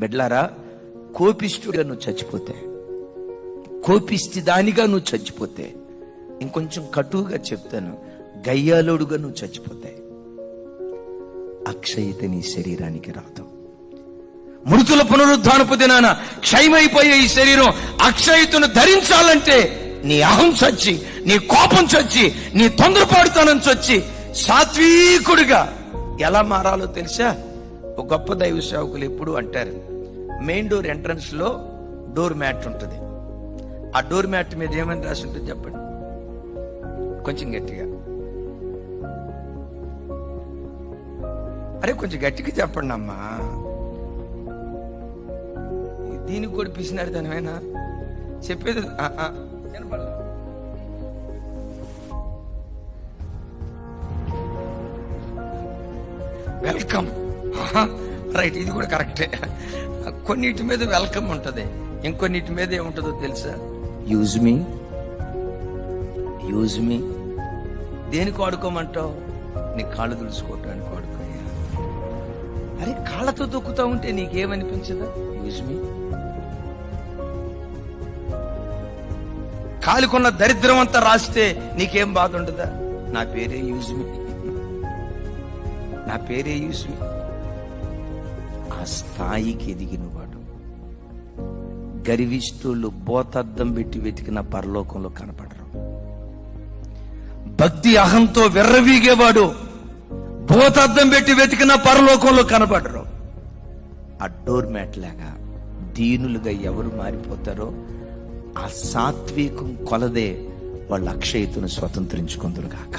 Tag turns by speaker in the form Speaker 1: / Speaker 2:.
Speaker 1: బిడ్లారా, కోపిష్ఠుడిగా నువ్వు చచ్చిపోతే, కోపిష్టి దానిగా నువ్వు చచ్చిపోతే, ఇంకొంచెం కటువుగా చెప్తాను, గయ్యాలోడుగా నువ్వు చచ్చిపోతే అక్షయత నీ శరీరానికి రాదు. మృతుల పునరుద్ధానపు దినాన క్షయమైపోయే ఈ శరీరం అక్షయతను ధరించాలంటే నీ అహం చచ్చి, నీ కోపం చచ్చి, నీ తొందరపాటుతనం చచ్చి సాత్వికుడిగా ఎలా మారాలో తెలుసా? ఒక గొప్ప దైవ సేవకులు ఎప్పుడు అంటారు, మెయిన్ డోర్ ఎంట్రన్స్ లో డోర్ మ్యాట్ ఉంటుంది. ఆ డోర్ మ్యాట్ మీద ఏమని రాసి ఉంటుంది చెప్పండి, కొంచెం గట్టిగా. అరే కొంచెం గట్టిగా చెప్పండి అమ్మా. దీనికి కూడా పిసినారు దానివేనా చెప్పేది? వెల్కమ్, రైట్, ఇది కూడా కరెక్టే. కొన్నిటి మీద వెల్కమ్ ఉంటుంది, ఇంకొన్నిటి మీద ఏముంటుందో తెలుసా? యూజ్ మీ, యూజ్ మీ. దేనికి వాడుకోమంటావు? నీ కాళ్ళు తుడుచుకోవటానికి వాడుకోయా. అరే కాళ్ళతో దొక్కుతా ఉంటే నీకేమనిపించదా? యూజ్ మీ. కాలికున్న దరిద్రం అంతా రాస్తే నీకేం బాధ ఉండదా? నా పేరే యూజ్ మీ, నా పేరే యూజ్ మీ. ఆ స్థాయికి ఎదిగిన వాడు గర్విష్ఠులు బోతద్దం పెట్టి వెతికిన పరలోకంలో కనపడరు. భక్తి అహంతో విర్రవీగేవాడు బోతద్దం పెట్టి వెతికిన పరలోకంలో కనపడరు. ఆ డోర్ మ్యాట్ లాగా దీనులుగా ఎవరు మారిపోతారో ఆ సాత్వికం కొలదే వాళ్ళ అక్షయతను స్వతంత్రించుకుందురుగాక.